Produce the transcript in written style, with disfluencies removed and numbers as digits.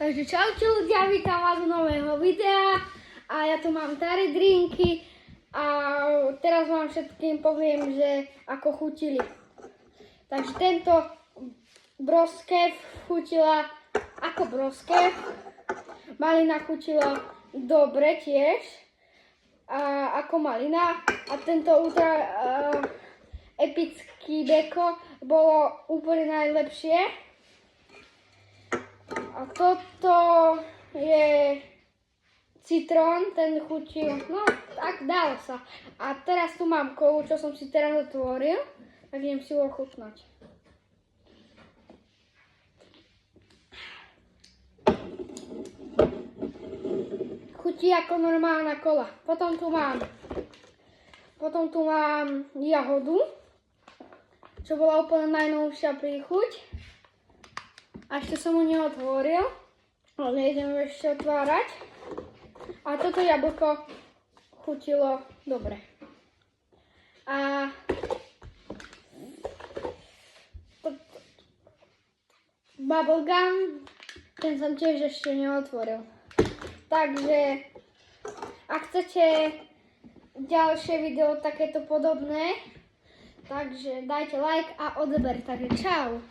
Takže čaute ľudia, vítam vás z nového videa a ja tu mám tady drinky a teraz vám všetkým poviem, že ako chutili. Takže tento broskev chutila ako broskev, malina chutila dobre tiež ako malina a tento ultra epický beko bolo úplne najlepšie. A toto je citrón, ten chutil, no tak dalo sa. A teraz tu mám kolu, čo som si teraz otvoril, tak idem si ho ochutnať. Chutí ako normálna kola. Potom tu mám jahodu, čo bola úplne najnovšia príchuť. A ešte som ho neotvoril, ale nejdem ešte otvárať. A toto jablko chutilo dobre. A bubblegum, ten som tiež ešte neotvoril. Takže, ak chcete ďalšie video takéto podobné, takže dajte like a odober. Takže čau.